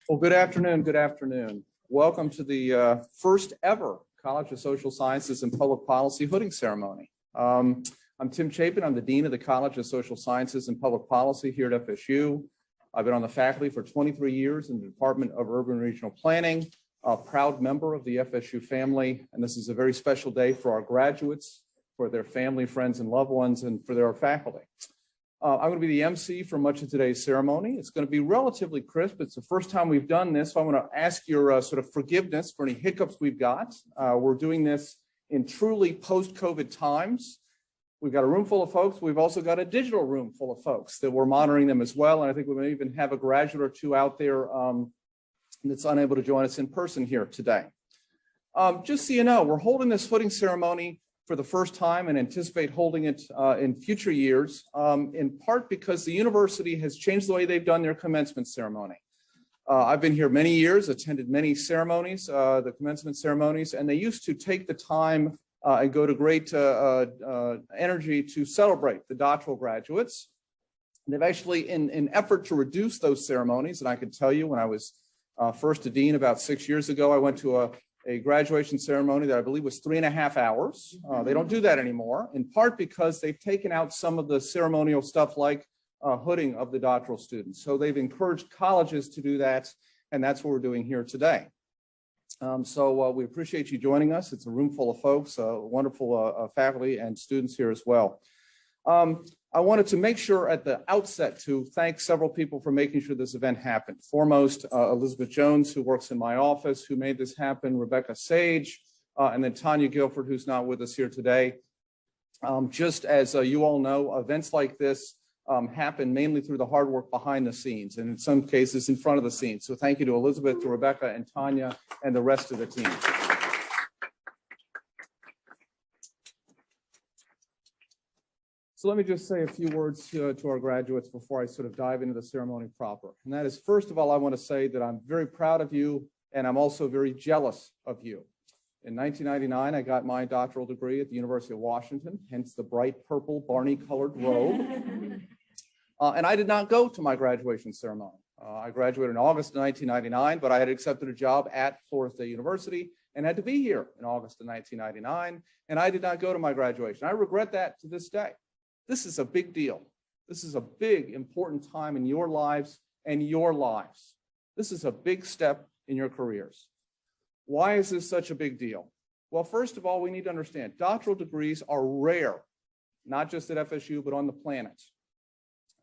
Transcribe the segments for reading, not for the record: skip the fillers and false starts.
Well, good afternoon. Good afternoon. Welcome to the first ever College of Social Sciences and Public Policy hooding ceremony. I'm Tim Chapin. I'm the Dean of the College of Social Sciences and Public Policy here at FSU. I've been on the faculty for 23 years in the Department of Urban and Regional Planning, a proud member of the FSU family, and this is a very special day for our graduates, for their family, friends, and loved ones, and for their faculty. I'm going to be the MC for much of today's ceremony. It's going to be relatively crisp. It's the first time we've done this, so I'm going to ask your sort of forgiveness for any hiccups we've got. We're doing this in truly post-COVID times. We've got a room full of folks. We've also got a digital room full of folks that we're monitoring them as well. And I think we may even have a graduate or two out there that's unable to join us in person here today. Just so you know, we're holding this hooding ceremony for the first time and anticipate holding it in future years, in part because the university has changed the way they've done their commencement ceremony. I've been here many years, attended many ceremonies, the commencement ceremonies, and they used to take the time and go to great energy to celebrate the doctoral graduates. And they've actually, in effort to reduce those ceremonies, and I can tell you when I was first a dean about 6 years ago, I went to a graduation ceremony that I believe was 3.5 hours. They don't do that anymore, in part because they've taken out some of the ceremonial stuff like hooding of the doctoral students. So they've encouraged colleges to do that, and that's what we're doing here today. So we appreciate you joining us. It's a room full of folks, wonderful faculty and students here as well. I wanted to make sure at the outset to thank several people for making sure this event happened. Foremost, Elizabeth Jones, who works in my office, who made this happen, Rebecca Sage, and then Tanya Guilford, who's not with us here today. Just as you all know, events like this happen mainly through the hard work behind the scenes, and in some cases in front of the scenes. So thank you to Elizabeth, to Rebecca, and Tanya, and the rest of the team. So let me just say a few words to our graduates before I sort of dive into the ceremony proper. And that is, first of all, I want to say that I'm very proud of you, and I'm also very jealous of you. In 1999, I got my doctoral degree at the University of Washington, hence the bright purple Barney-colored robe. And I did not go to my graduation ceremony. I graduated in August of 1999, but I had accepted a job at Florida State University and had to be here in August of 1999, and I did not go to my graduation. I regret that to this day. This is a big deal. This is a big, important time in your lives and your lives. This is a big step in your careers. Why is this such a big deal? Well, first of all, we need to understand doctoral degrees are rare, not just at FSU, but on the planet.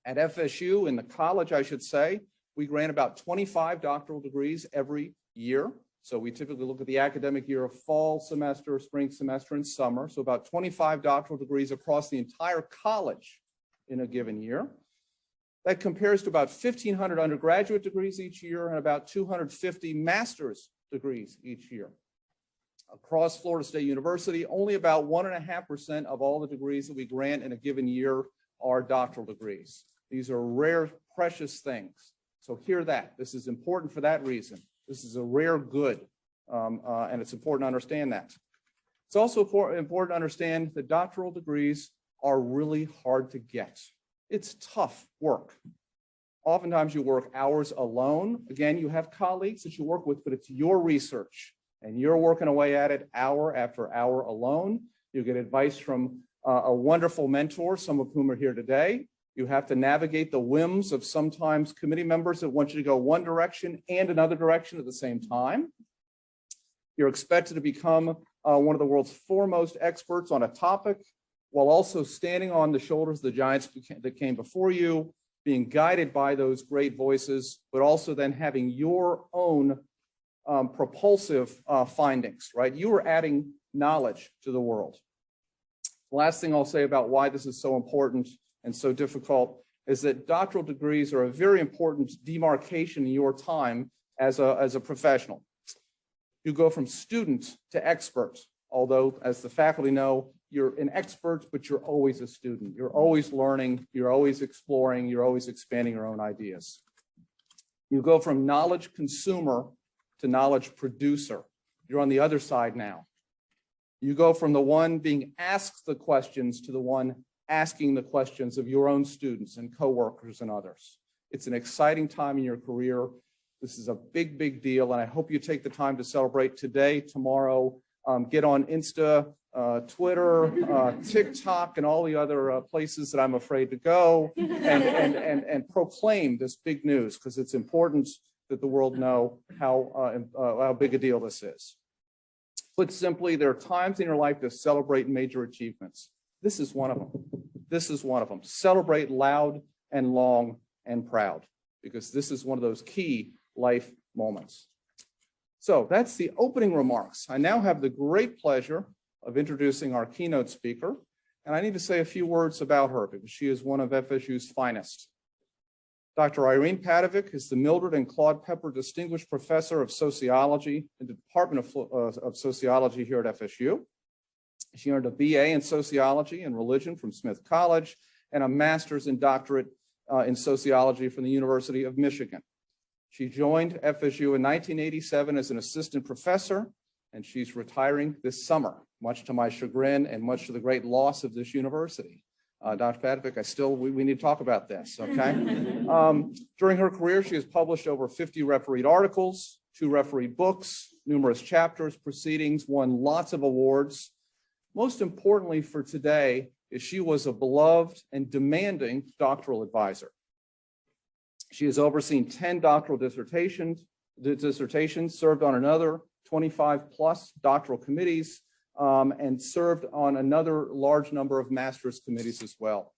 At FSU, in the college, I should say, we grant about 25 doctoral degrees every year. So we typically look at the academic year of fall semester, spring semester, and summer. So about 25 doctoral degrees across the entire college in a given year. That compares to about 1,500 undergraduate degrees each year and about 250 master's degrees each year. Across Florida State University, only about 1.5% of all the degrees that we grant in a given year are doctoral degrees. These are rare, precious things. So hear that. This is important for that reason. This is a rare good, and it's important to understand that. It's also important to understand that doctoral degrees are really hard to get. It's tough work. Oftentimes you work hours alone. Again, you have colleagues that you work with, but it's your research, and you're working away at it hour after hour alone. You get advice from a wonderful mentor, some of whom are here today. You have to navigate the whims of sometimes committee members that want you to go one direction and another direction at the same time. You're expected to become one of the world's foremost experts on a topic, while also standing on the shoulders of the giants that came before you, being guided by those great voices, but also then having your own propulsive findings, right? You are adding knowledge to the world. Last thing I'll say about why this is so important and so difficult is that doctoral degrees are a very important demarcation in your time as a professional. You go from student to expert, although as the faculty know, you're an expert, but you're always a student. You're always learning, you're always exploring, you're always expanding your own ideas. You go from knowledge consumer to knowledge producer. You're on the other side now. You go from the one being asked the questions to the one asking the questions of your own students and coworkers and others. It's an exciting time in your career. This is a big, big deal, and I hope you take the time to celebrate today, tomorrow. Get on Insta, Twitter, TikTok, and all the other places that I'm afraid to go, and proclaim this big news, because it's important that the world know how big a deal this is. Put simply, there are times in your life to celebrate major achievements. This is one of them. This is one of them. Celebrate loud and long and proud, because this is one of those key life moments. So that's the opening remarks. I now have the great pleasure of introducing our keynote speaker, and I need to say a few words about her because she is one of FSU's finest. Dr. Irene Padavic is the Mildred and Claude Pepper Distinguished Professor of Sociology in the Department of Sociology here at FSU. She earned a BA in Sociology and Religion from Smith College and a master's and doctorate in Sociology from the University of Michigan. She joined FSU in 1987 as an assistant professor, and she's retiring this summer, much to my chagrin and much to the great loss of this university. Dr. Padovic, we need to talk about this, okay? During her career, she has published over 50 refereed articles, 2 refereed books, numerous chapters, proceedings, won lots of awards. Most importantly for today is she was a beloved and demanding doctoral advisor. She has overseen 10 doctoral dissertations, served on another 25 plus doctoral committees, and served on another large number of master's committees as well.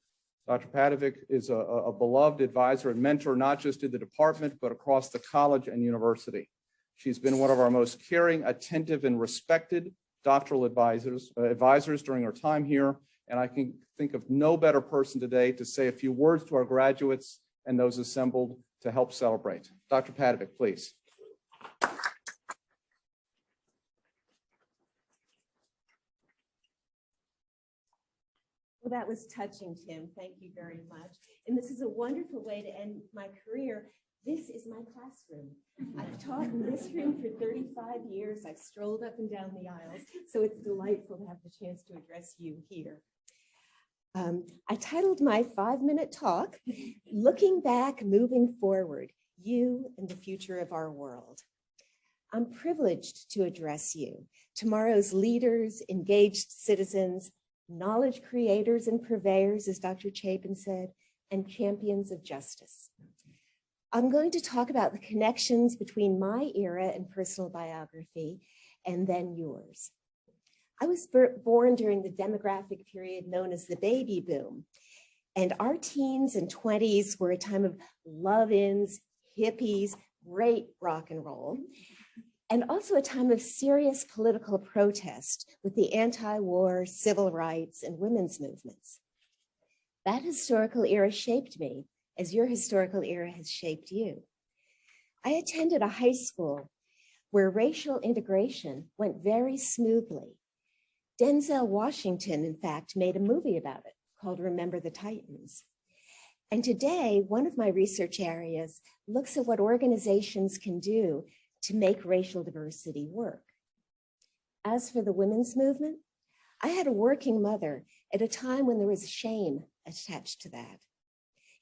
Dr. Padovic is a beloved advisor and mentor, not just in the department, but across the college and university. She's been one of our most caring, attentive, and respected doctoral advisors during her time here, and I can think of no better person today to say a few words to our graduates and those assembled to help celebrate. Dr. Padovic, please. Well, that was touching, Tim. Thank you very much. And this is a wonderful way to end my career. This is my classroom. I've taught in this room for 35 years. I've strolled up and down the aisles, so it's delightful to have the chance to address you here. I titled my 5-minute talk, Looking Back, Moving Forward, You and the Future of Our World. I'm privileged to address you, tomorrow's leaders, engaged citizens, knowledge creators and purveyors, as Dr. Chapin said, and champions of justice. I'm going to talk about the connections between my era and personal biography and then yours. I was born during the demographic period known as the baby boom, and our teens and 20s were a time of love-ins, hippies, great rock and roll, and also a time of serious political protest with the anti-war, civil rights, and women's movements. That historical era shaped me, as your historical era has shaped you. I attended a high school where racial integration went very smoothly. Denzel Washington, in fact, made a movie about it called Remember the Titans. And today, one of my research areas looks at what organizations can do to make racial diversity work. As for the women's movement, I had a working mother at a time when there was shame attached to that.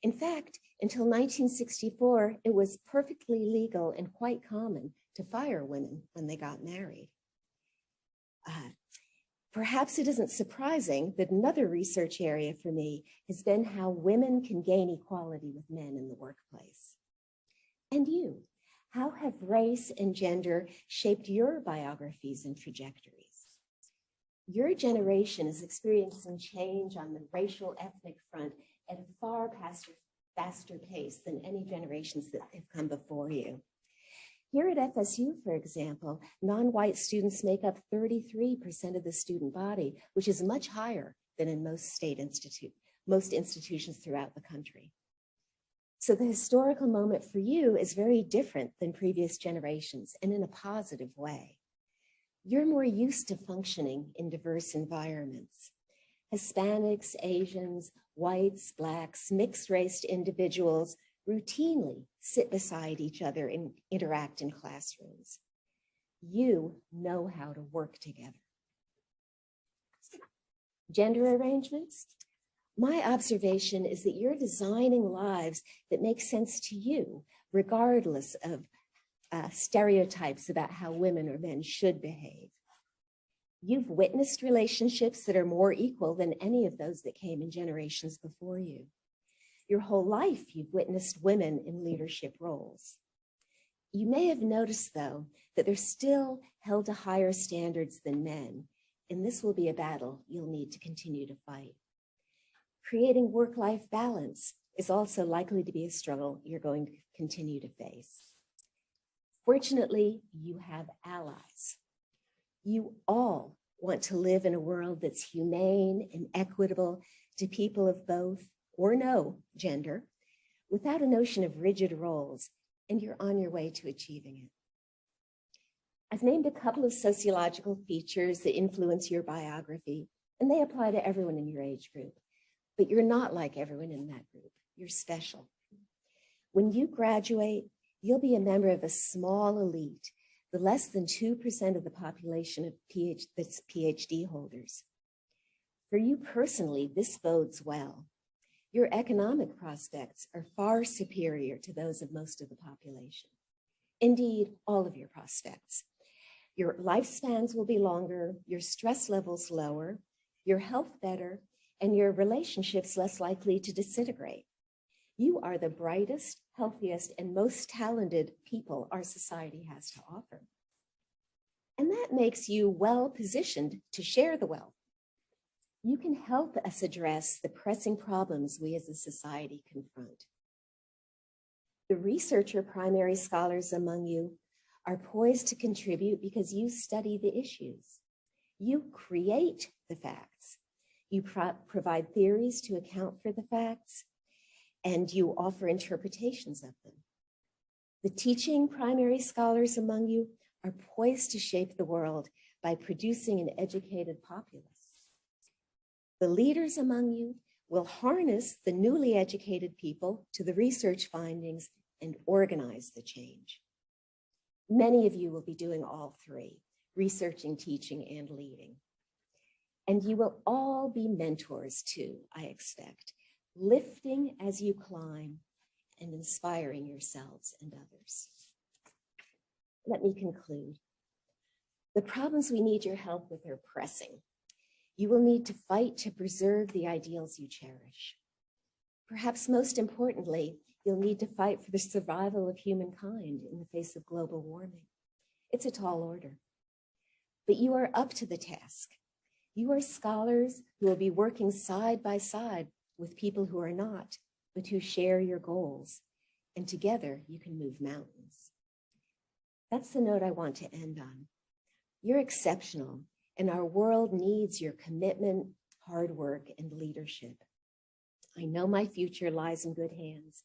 In fact, until 1964, it was perfectly legal and quite common to fire women when they got married. Perhaps it isn't surprising that another research area for me has been how women can gain equality with men in the workplace. And you, how have race and gender shaped your biographies and trajectories? Your generation is experiencing change on the racial ethnic front at a far faster pace than any generations that have come before you. Here at FSU, for example, non-white students make up 33% of the student body, which is much higher than in most institutions throughout the country. So the historical moment for you is very different than previous generations, and in a positive way. You're more used to functioning in diverse environments. Hispanics, Asians, whites, blacks, mixed-race individuals routinely sit beside each other and interact in classrooms. You know how to work together. Gender arrangements? My observation is that you're designing lives that make sense to you, regardless of stereotypes about how women or men should behave. You've witnessed relationships that are more equal than any of those that came in generations before you. Your whole life, you've witnessed women in leadership roles. You may have noticed, though, that they're still held to higher standards than men, and this will be a battle you'll need to continue to fight. Creating work-life balance is also likely to be a struggle you're going to continue to face. Fortunately, you have allies. You all want to live in a world that's humane and equitable to people of both or no gender, without a notion of rigid roles, and you're on your way to achieving it. I've named a couple of sociological features that influence your biography, and they apply to everyone in your age group. But you're not like everyone in that group. You're special. When you graduate, you'll be a member of a small elite, the less than 2% of the population of that's PhD holders. For you personally, this bodes well. Your economic prospects are far superior to those of most of the population. Indeed, all of your prospects. Your lifespans will be longer, your stress levels lower, your health better, and your relationships less likely to disintegrate. You are the brightest, healthiest, and most talented people our society has to offer. And that makes you well positioned to share the wealth. You can help us address the pressing problems we as a society confront. The researcher primary scholars among you are poised to contribute because you study the issues. You create the facts. You provide theories to account for the facts, and you offer interpretations of them. The teaching primary scholars among you are poised to shape the world by producing an educated populace. The leaders among you will harness the newly educated people to the research findings and organize the change. Many of you will be doing all three, researching, teaching, and leading. And you will all be mentors too, I expect, lifting as you climb and inspiring yourselves and others. Let me conclude. The problems we need your help with are pressing. You will need to fight to preserve the ideals you cherish. Perhaps most importantly, you'll need to fight for the survival of humankind in the face of global warming. It's a tall order, but you are up to the task. You are scholars who will be working side by side with people who are not, but who share your goals, and together you can move mountains. That's the note I want to end on. You're exceptional, and our world needs your commitment, hard work, and leadership. I know my future lies in good hands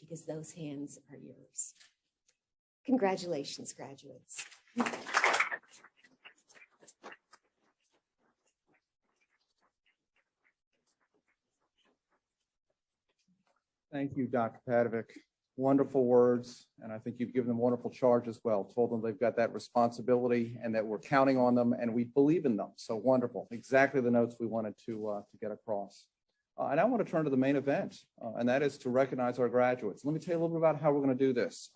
because those hands are yours. Congratulations, graduates. Thank you, Dr. Padovic. Wonderful words, and I think you've given them wonderful charge as well. Told them they've got that responsibility and that we're counting on them and we believe in them. So wonderful. Exactly the notes we wanted to get across. And I want to turn to the main event, and that is to recognize our graduates. Let me tell you a little bit about how we're going to do this.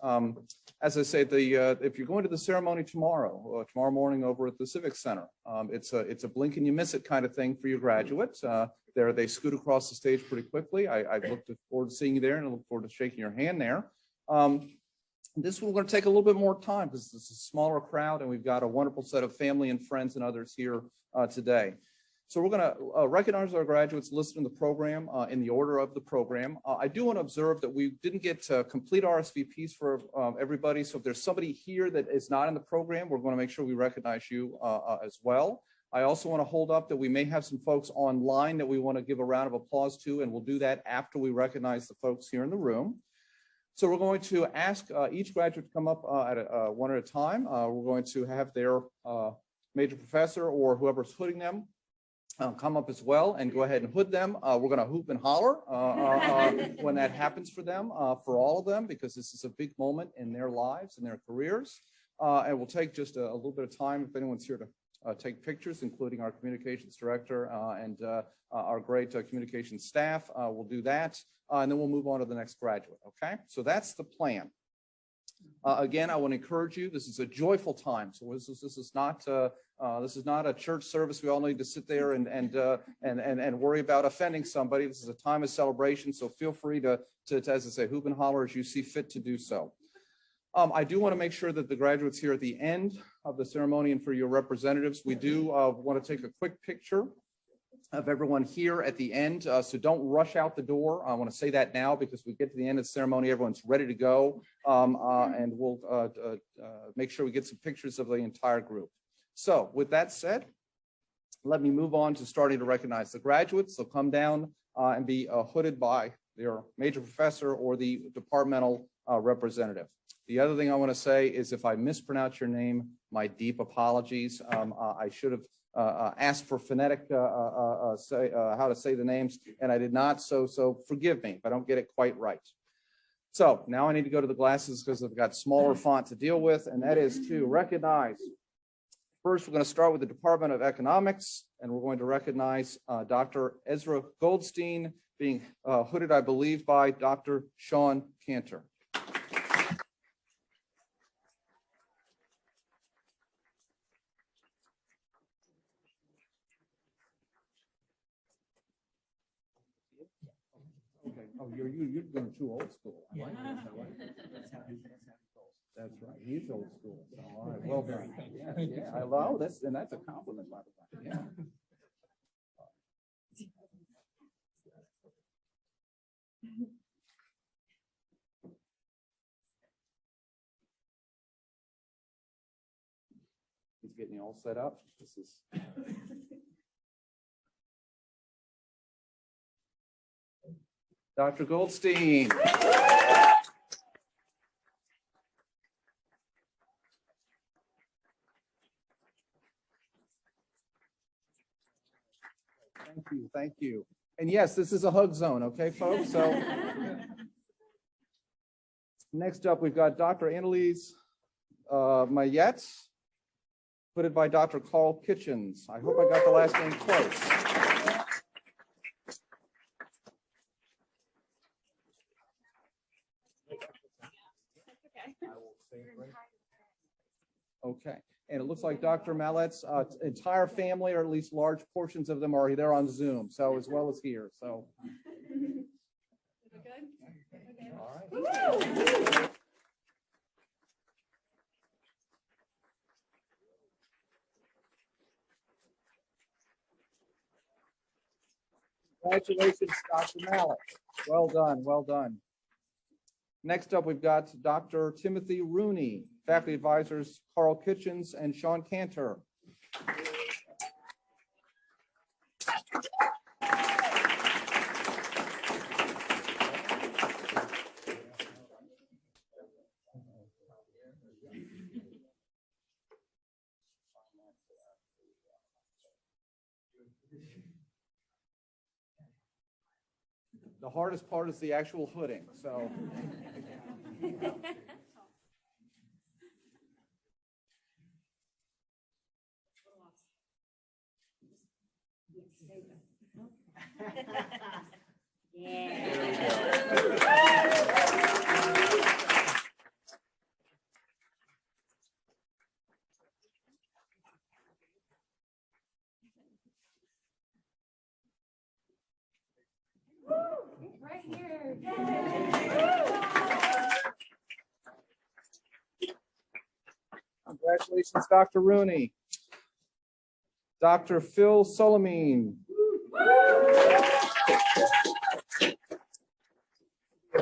As I say, if you're going to the ceremony tomorrow morning over at the Civic Center, it's a blink and you miss it kind of thing for your graduates. They scoot across the stage pretty quickly. I look forward to seeing you there, and I look forward to shaking your hand there. This one we're going to take a little bit more time because it's a smaller crowd, and we've got a wonderful set of family and friends and others here today. So we're going to recognize our graduates listed in the program in the order of the program. I do want to observe that we didn't get complete RSVPs for everybody. So if there's somebody here that is not in the program, we're going to make sure we recognize you as well. I also want to hold up that we may have some folks online that we want to give a round of applause to, and we'll do that after we recognize the folks here in the room. So we're going to ask each graduate to come up one at a time. We're going to have their major professor or whoever's hooding them come up as well and go ahead and hood them. We're going to hoop and holler when that happens for them, for all of them, because this is a big moment in their lives and their careers. And we'll take just a little bit of time if anyone's here to take pictures, including our communications director and our great communications staff. We'll do that, and then we'll move on to the next graduate, okay? So that's the plan. Again, I want to encourage you. This is a joyful time. So this is not a church service. We all need to sit there and worry about offending somebody. This is a time of celebration. So feel free to as I say, hoop and holler as you see fit to do so. I do want to make sure that the graduates here at the end of the ceremony and for your representatives, we do want to take a quick picture of everyone here at the end. So don't rush out the door. I want to say that now because we get to the end of the ceremony, everyone's ready to go. And we'll make sure we get some pictures of the entire group. So with that said, let me move on to starting to recognize the graduates. They'll come down and be hooded by their major professor or the departmental representative. The other thing I want to say is if I mispronounce your name, my deep apologies. I should have asked for phonetic how to say the names, and I did not. So forgive me if I don't get it quite right. So now I need to go to the glasses because I've got smaller font to deal with, and that is to recognize. First, we're going to start with the Department of Economics, and we're going to recognize Dr. Ezra Goldstein being hooded, I believe, by Dr. Sean Cantor. Oh, you're going too old school. I like that's right. He's old school. So, all right. Well done. Yeah. I love that's a compliment, by the way. Yeah. He's getting all set up. This is. Dr. Goldstein. Thank you. And yes, this is a hug zone, okay, folks? So next up, we've got Dr. Annalise Mayette, hooded by Dr. Carl Kitchens. I hope I got the last name close. Okay, and it looks like Dr. Mallet's entire family, or at least large portions of them, are there on Zoom, so as well as here. So, all right. Congratulations, Dr. Mallet. Well done, well done. Next up, we've got Dr. Timothy Rooney, faculty advisors Carl Kitchens and Sean Cantor. The hardest part is the actual hooding, so. Right here. Congratulations, Dr. Rooney. Dr. Phil Solamine.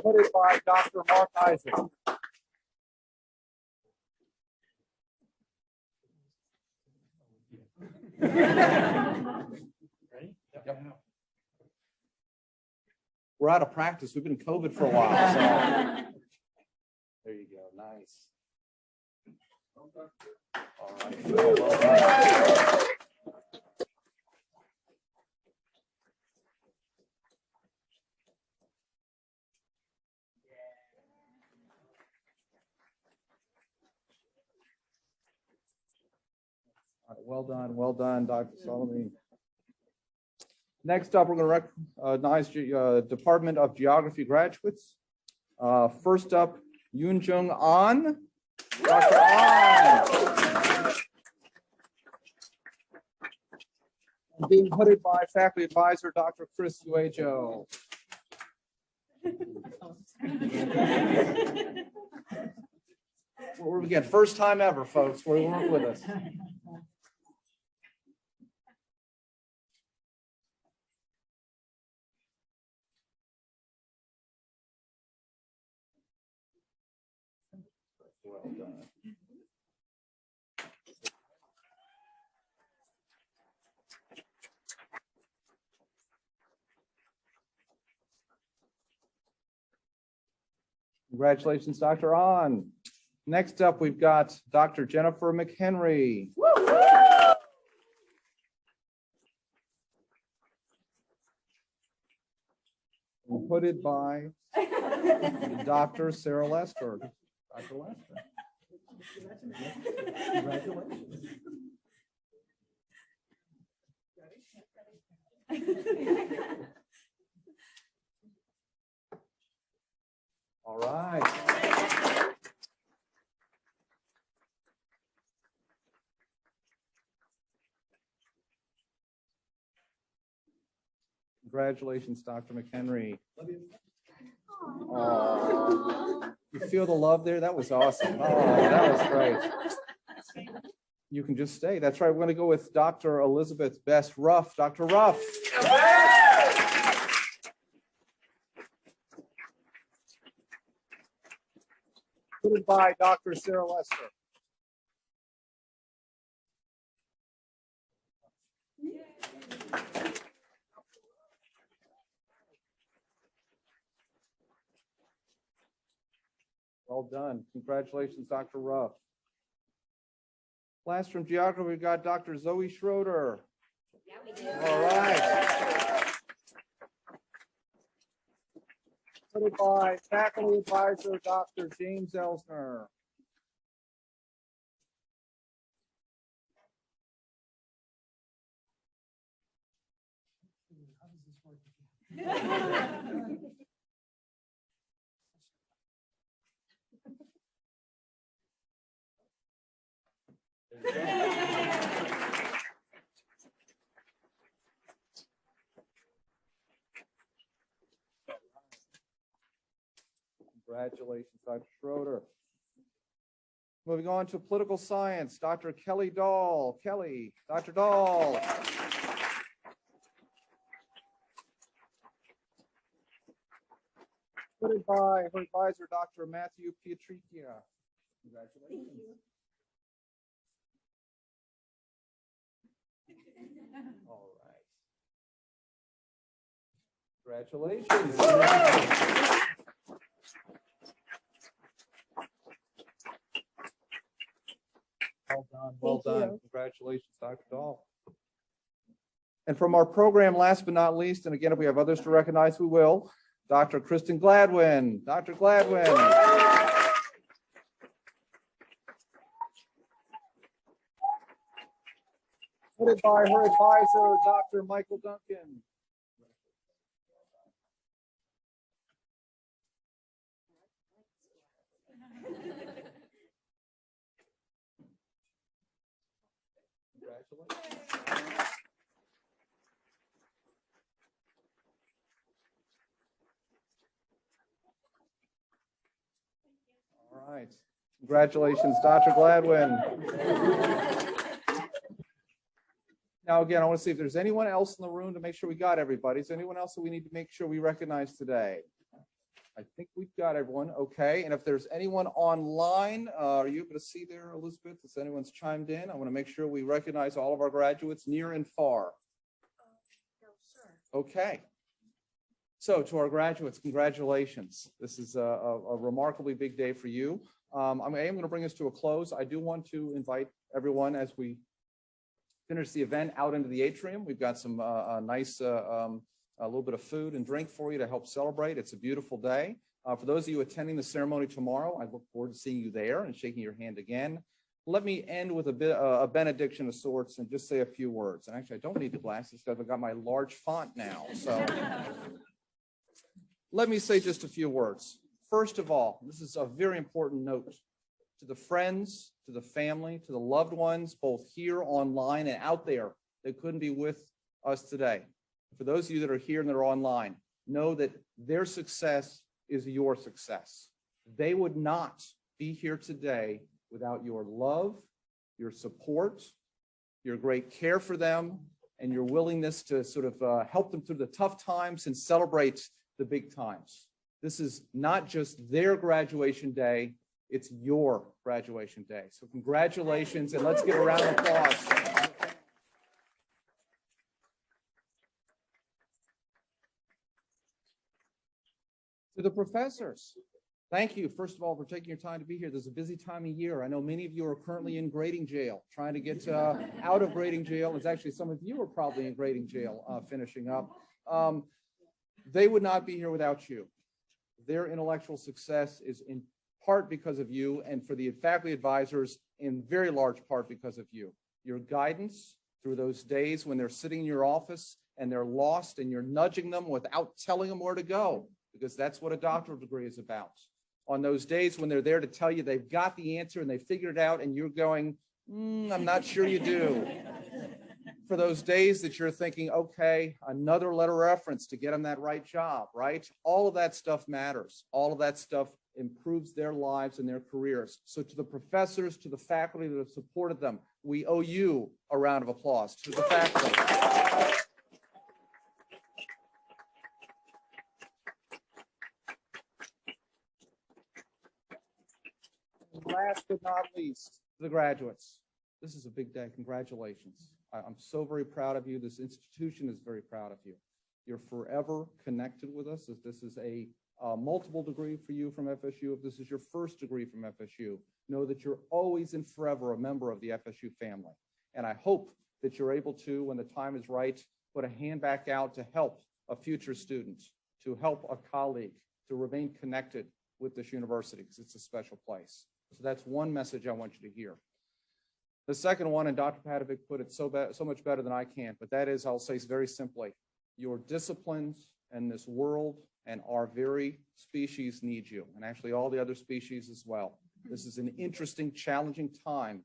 Hooded by Dr. Mark Isaac. Ready? Yep. We're out of practice. We've been COVID for a while. So. There you go. Nice. All right. Well done. Well done, Dr. Solomon. Next up, we're going to recognize Department of Geography graduates. First up, Yoon Jung An, Dr. On. Being hooded by faculty advisor, Dr. Chris Uejo. We're again, first time ever, folks, where you work with us. Well done. Congratulations, Dr. On. Next up, we've got Dr. Jennifer Mchenry. Hooded by Dr. Sarah Lester. Dr. Lester. Congratulations. All right. Congratulations, Dr. Mchenry. Oh, you feel the love there? That was awesome. Oh, that was great. You can just stay. That's right. We're going to go with Dr. Elizabeth Best Ruff. Dr. Ruff. Put by Dr. Sarah Lester. Well done. Congratulations, Dr. Ruff. Last from geography, we've got Dr. Zoe Schroeder. Yeah, we do. All right. Put by faculty advisor, Dr. James Elsner. Congratulations, Dr. Schroeder. Moving on to political science, Dr. Kelly Dahl. Kelly, Dr. Dahl. Put by her advisor, Dr. Matthew Pietricchia. Congratulations. All right. Congratulations. Well done. Well done. Congratulations, Dr. Dahl. And from our program, last but not least, and again, if we have others to recognize, we will, Dr. Kristen Gladwin. Dr. Gladwin. Put by her advisor, Dr. Michael Duncan. Congratulations. All right. Congratulations, Dr. Gladwin. Now, again, I want to see if there's anyone else in the room to make sure we got everybody. Is there anyone else that we need to make sure we recognize today? I think we've got everyone. Okay. And if there's anyone online, are you able to see there, Elizabeth? If anyone's chimed in, I want to make sure we recognize all of our graduates near and far. No, sir. Okay. So to our graduates, congratulations. This is a remarkably big day for you. I am going to bring us to a close. I do want to invite everyone as we finish the event out into the atrium. We've got some nice a little bit of food and drink for you to help celebrate. It's a beautiful day. For those of you attending the ceremony tomorrow, I look forward to seeing you there and shaking your hand again. Let me end with a benediction of sorts and just say a few words. And actually, I don't need the glasses because I've got my large font now. So let me say just a few words. First of all, this is a very important note to the friends, to the family, to the loved ones, both here, online, and out there that couldn't be with us today. For those of you that are here and that are online, know that their success is your success. They would not be here today without your love, your support, your great care for them, and your willingness to sort of help them through the tough times and celebrate the big times. This is not just their graduation day, it's your graduation day. So congratulations, and let's give a round of applause. To the professors, thank you, first of all, for taking your time to be here. This is a busy time of year. I know many of you are currently in grading jail, trying to get out of grading jail. It's actually some of you are probably in grading jail finishing up. They would not be here without you. Their intellectual success is in part because of you, and for the faculty advisors, in very large part because of you. Your guidance through those days when they're sitting in your office and they're lost and you're nudging them without telling them where to go, because that's what a doctoral degree is about. On those days when they're there to tell you they've got the answer and they figured it out and you're going, I'm not sure you do. For those days that you're thinking, okay, another letter of reference to get them that right job, right? All of that stuff matters. All of that stuff improves their lives and their careers. So to the professors, to the faculty that have supported them, we owe you a round of applause. To the faculty. Last but not least, the graduates. This is a big day. Congratulations. I'm so very proud of you. This institution is very proud of you. You're forever connected with us. If this is a multiple degree for you from FSU, if this is your first degree from FSU, know that you're always and forever a member of the FSU family. And I hope that you're able to, when the time is right, put a hand back out to help a future student, to help a colleague, to remain connected with this university, because it's a special place. So that's one message I want you to hear. The second one, and Dr. Padovic put it so much better than I can, but that is, I'll say very simply, your disciplines and this world and our very species need you, and actually all the other species as well. This is an interesting, challenging time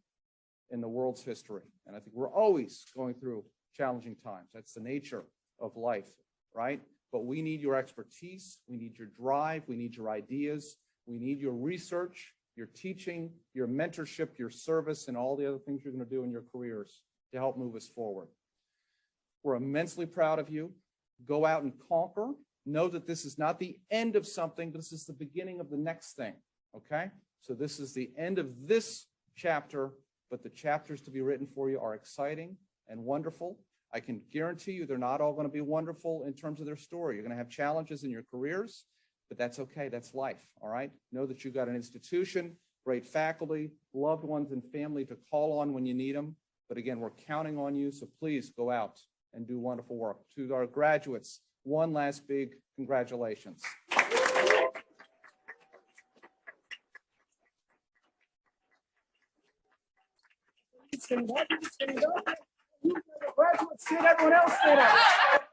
in the world's history, and I think we're always going through challenging times. That's the nature of life, right? But we need your expertise, we need your drive, we need your ideas, we need your research, your teaching, your mentorship, your service, and all the other things you're going to do in your careers to help move us forward. We're immensely proud of you. Go out and conquer. Know that this is not the end of something, but this is the beginning of the next thing, okay? So this is the end of this chapter, but the chapters to be written for you are exciting and wonderful. I can guarantee you they're not all going to be wonderful in terms of their story. You're going to have challenges in your careers, but that's okay. That's life, all right? Know that you've got an institution, great faculty, loved ones and family to call on when you need them. But again, we're counting on you, so please go out and do wonderful work. To our graduates, one last big congratulations. Graduates, everyone else stand up.